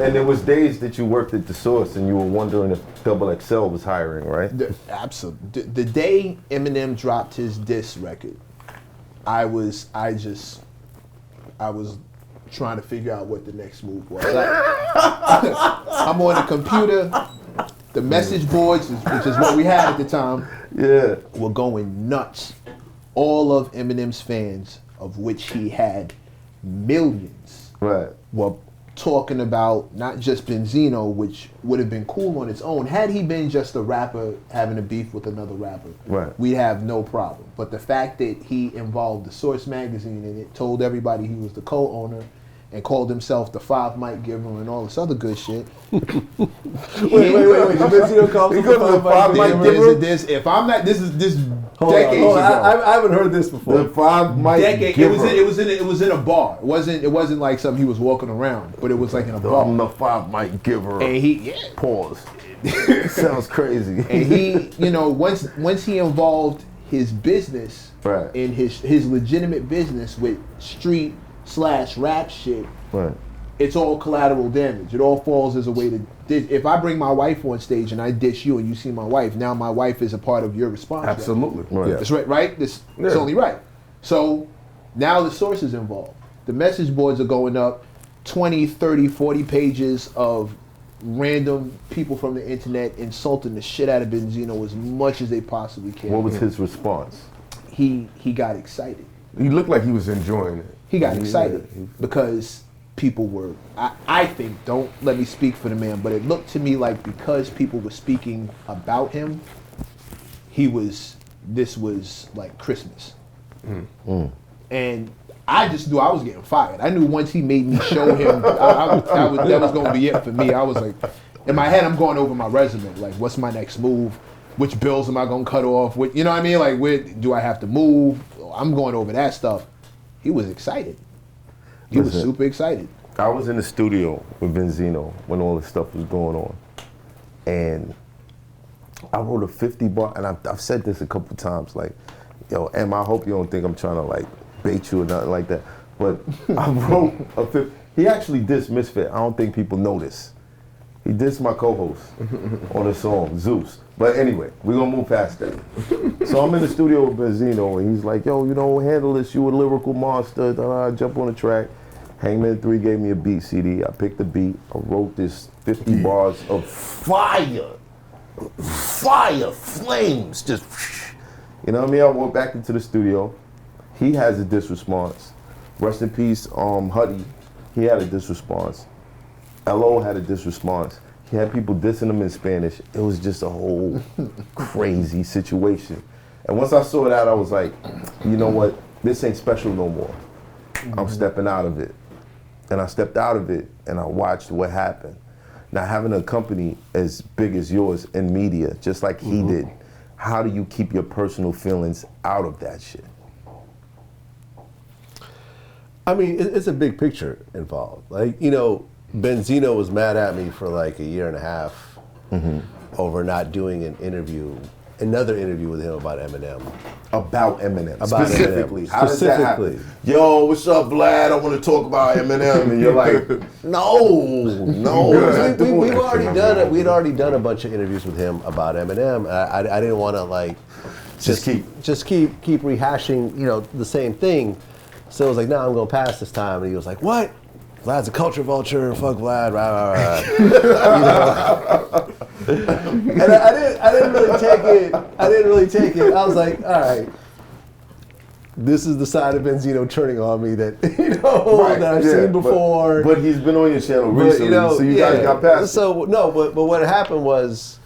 And there was days that you worked at the Source and you were wondering if Double XL was hiring, right? Absolutely. The day Eminem dropped his diss record, I was trying to figure out what the next move was. I'm on the computer, the message boards, which is what we had at the time, were going nuts. All of Eminem's fans, of which he had millions, were talking about not just Benzino, which would have been cool on its own. Had he been just a rapper having a beef with another rapper, we'd have no problem. But the fact that he involved the Source magazine in it, told everybody he was the co-owner, and called himself the 5 mic giver and all this other good shit. wait. The Benzino calls him the 5 mic giver? If I'm not, this is decades ago. I haven't heard this before. The 5 mic giver. It was in a bar. It wasn't like something he was walking around, but it was like in a bar. I'm the 5 mic giver. And he pause. Sounds crazy. And he, once he involved his business in his legitimate business with street/rap shit, it's all collateral damage. It all falls as a way to. If I bring my wife on stage and I dish you and you see my wife, now my wife is a part of your response. Absolutely. That's right? It's only right. So now the Source is involved. The message boards are going up, 20, 30, 40 pages of random people from the internet insulting the shit out of Benzino as much as they possibly can. What was his response? He got excited. He looked like he was enjoying it. He got excited because people were, I think, don't let me speak for the man, but it looked to me like because people were speaking about him, this was like Christmas. And I just knew I was getting fired. I knew once he made me show him, that was going to be it for me. I was like, in my head, I'm going over my resume. Like, what's my next move? Which bills am I going to cut off? You know what I mean? Like, where do I have to move? I'm going over that stuff. He was excited. He was super excited. I was in the studio with Benzino when all this stuff was going on. And I wrote a 50 bar, and I've said this a couple times, like, yo, Em, I hope you don't think I'm trying to like bait you or nothing like that. But I wrote a 50, he actually dissed Misfit. I don't think people know this. He dissed my co-host on a song, Zeus. But anyway, we're gonna move past that. So I'm in the studio with Benzino, and he's like, yo, handle this, you a lyrical monster, jump on the track. Hangman 3 gave me a beat CD, I picked the beat, I wrote this 50 bars of fire, flames, just, you know what I mean? I went back into the studio, he has a diss response. Rest in peace, Huddy, he had a diss response. LO had a diss response. He had people dissing him in Spanish. It was just a whole crazy situation. And once I saw that, I was like, you know what? This ain't special no more. I'm stepping out of it. And I stepped out of it and I watched what happened. Now, having a company as big as yours in media, just like he did, how do you keep your personal feelings out of that shit? I mean, it's a big picture involved. Like, Benzino was mad at me for like a year and a half over not doing another interview with him about Eminem. About Eminem, about specifically. Eminem. How does that happen? Yo, what's up, Vlad? I want to talk about Eminem. And you're like, no. We'd already done a bunch of interviews with him about Eminem. I didn't want to like just keep rehashing the same thing. So I was like, nah, I'm going to pass this time. And he was like, what? Vlad's a culture vulture, fuck Vlad, rah, rah, rah. And I didn't really take it. I was like, all right, this is the side of Benzino turning on me that, that I've seen before. But he's been on your channel recently, so you guys got past it. So, no, but what happened was,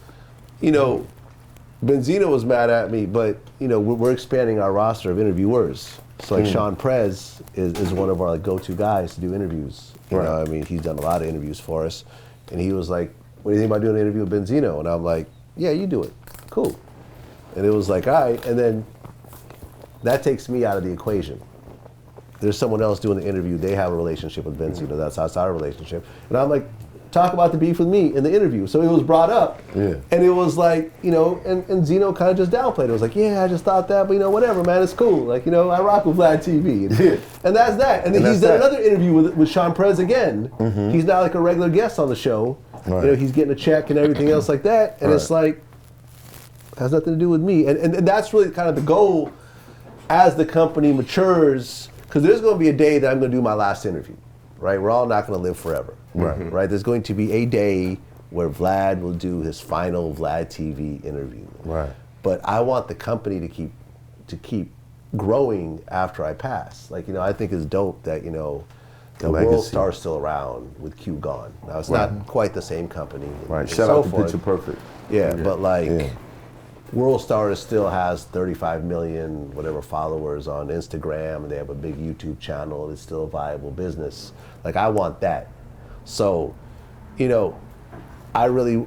Benzino was mad at me, but, we're expanding our roster of interviewers. So like Sean Prez is one of our go-to guys to do interviews. You know, I mean, he's done a lot of interviews for us. And he was like, what do you think about doing an interview with Benzino? And I'm like, yeah, you do it. Cool. And it was like, all right. And then that takes me out of the equation. There's someone else doing the interview. They have a relationship with Benzino. That's our relationship. And I'm like, talk about the beef with me in the interview. So it was brought up, and it was like, and Zeno kind of just downplayed it. It was like, yeah, I just thought that, but whatever, man, it's cool. Like, I rock with VLADTV, and that's that. And then he's done another interview with Sean Perez again. He's now like a regular guest on the show. Right. He's getting a check and everything else like that, and it's like, has nothing to do with me. And that's really kind of the goal as the company matures, because there's going to be a day that I'm going to do my last interview. Right, we're all not going to live forever. Right. There's going to be a day where Vlad will do his final VLADTV interview. Right. But I want the company to keep growing after I pass. Like, I think it's dope that the World Star's still around with Q gone. Now it's not quite the same company. Right. Shout out to Picture Perfect. Yeah, but like. World Star still has 35 million whatever followers on Instagram, and they have a big YouTube channel. It's still a viable business. Like, I want that. So, VLADTV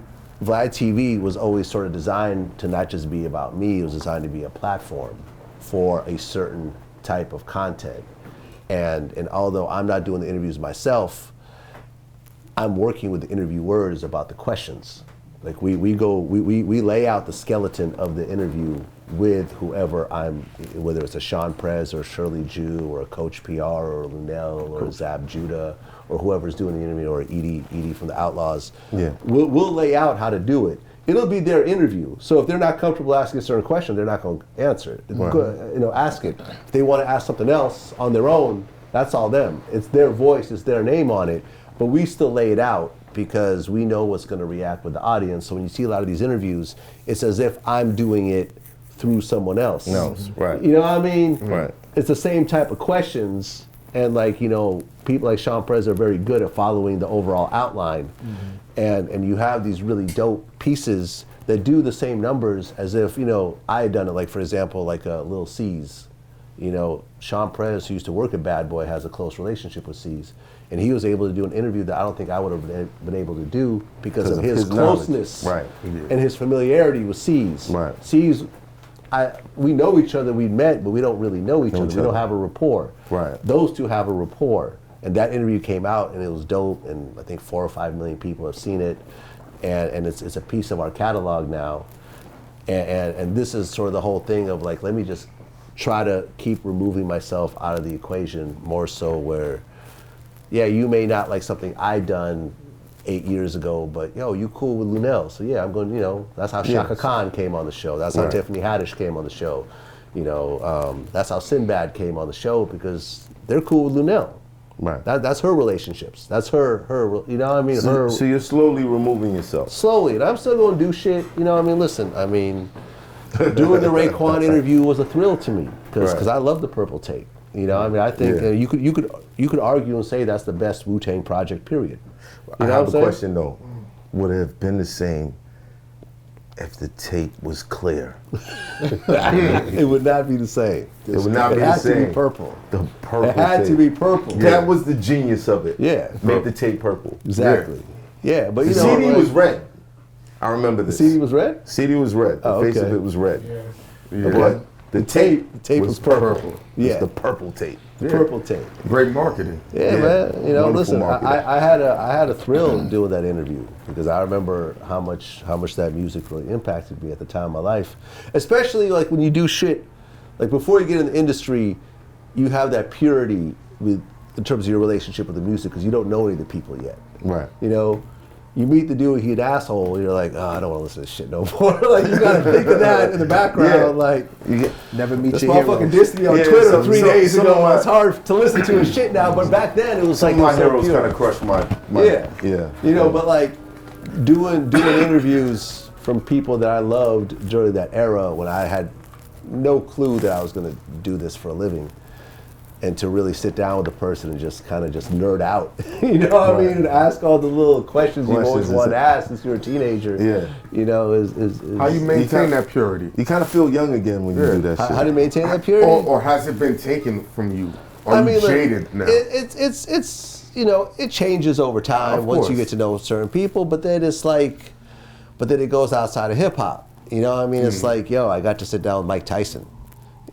was always sort of designed to not just be about me. It was designed to be a platform for a certain type of content. And although I'm not doing the interviews myself, I'm working with the interviewers about the questions. Like we lay out the skeleton of the interview with whoever whether it's a Sean Perez or Shirley Jew or a Coach PR or Lunel or Zab Judah or whoever's doing the interview or Edie from the Outlaws. Yeah. We'll lay out how to do it. It'll be their interview. So if they're not comfortable asking a certain question, they're not going to answer it. Right. Ask it. If they want to ask something else on their own, that's all them. It's their voice, it's their name on it. But we still lay it out, because we know what's going to react with the audience. So when you see a lot of these interviews, it's as if I'm doing it through someone else. No, right. You know what I mean? Right. It's the same type of questions, and people like Sean Perez are very good at following the overall outline, and you have these really dope pieces that do the same numbers as if I had done it. Like, for example, like Lil C's. Sean Perez, who used to work at Bad Boy, has a close relationship with C's. And he was able to do an interview that I don't think I would have been able to do because of his closeness and his familiarity with C's. Right. C's, we know each other, we met, but we don't really know each other. We don't have a rapport. Right. Those two have a rapport. And that interview came out and it was dope, and I think 4 or 5 million people have seen it. And it's a piece of our catalog now. And this is sort of the whole thing of like, let me just try to keep removing myself out of the equation more so where, yeah, you may not like something I done 8 years ago, but you cool with Lunel. So yeah, I'm going, that's how Shaka Khan came on the show. That's how Tiffany Haddish came on the show. That's how Sinbad came on the show, because they're cool with Lunel. Right. That's her relationships. That's her, you know what I mean? So you're slowly removing yourself. Slowly, and I'm still going to do shit, listen, doing the Raekwon interview was a thrill to me, because I love the Purple Tape. I think you could argue and say that's the best Wu-Tang project, period. I have a question though. Would it have been the same if the tape was clear? It would not be the same. It would not be the same. It had to be purple. The purple It had tape. to be purple. That was the genius of it. Yeah. Make the tape purple. Exactly. Yeah, but the CD was red. I remember this. The CD was red? CD was red. The face of it was red. Yeah. But the tape was purple. Yeah. It's the purple tape. The purple tape. Great marketing. Yeah, man. Listen, I had a thrill doing that interview, because I remember how much that music really impacted me at the time of my life. Especially like when you do shit, like before you get in the industry, you have that purity in terms of your relationship with the music, because you don't know any of the people yet. Right. You meet the dude, he's an asshole, and you're like, oh, I don't want to listen to this shit no more. Like, you gotta think of that in the background. Like, you never meet this your motherfucking dissed me on Twitter 3 days ago. It's hard to listen to his shit now, but back then it was like my heroes kind of crushed my but like doing interviews from people that I loved during that era when I had no clue that I was gonna do this for a living. And to really sit down with the person and just kind of nerd out, what I mean? And ask all the little questions you've always wanted to ask since you're a teenager. Yeah. Is how you maintain that purity? You kind of feel young again when you do that shit. How do you maintain that purity? Or has it been taken from you? Are you jaded now? It's it changes over time once you get to know certain people, but then it's like, it goes outside of hip hop. It's like, I got to sit down with Mike Tyson.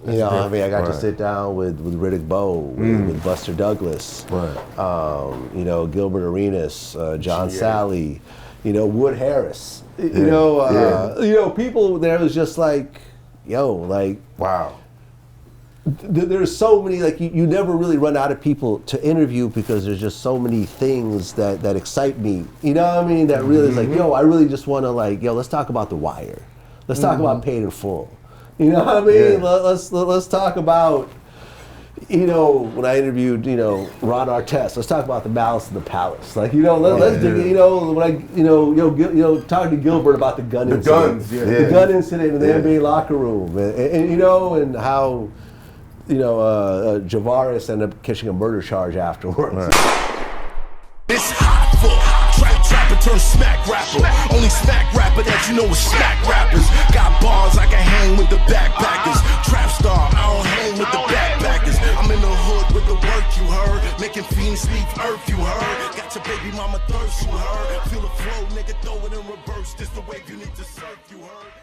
You know, I mean, I got to sit down with Riddick Bowe, with Buster Douglas, you know, Gilbert Arenas, John Sally, you know, Wood Harris. You know, people there was just like, yo, like, wow. There's so many, like, you never really run out of people to interview because there's just so many things that excite me. You know what I mean? That really is like, yo, I really just want to, like, yo, let's talk about The Wire. Let's talk about Paid in Full. You know what I mean? Let's talk about, you know, when I interviewed, you know, Ron Artest. Let's talk about The Malice in the Palace. Like, you know, let's dig, you know, when I, you know, talking to Gilbert about the gun incident. The gun incident in the NBA locker room, and you know, and how, you know, Javaris ended up catching a murder charge afterwards. It's hot for trapper turn smack rapper. Only smack rapper that you know is smack rappers. Got bars I can hang with the backpackers. Trap star, I don't hang with the backpackers. I'm in the hood with the work you heard. Making fiends leave earth you heard. Got your baby mama thirst you heard. Feel the flow, nigga, throw it in reverse. This the wave you need to surf you heard.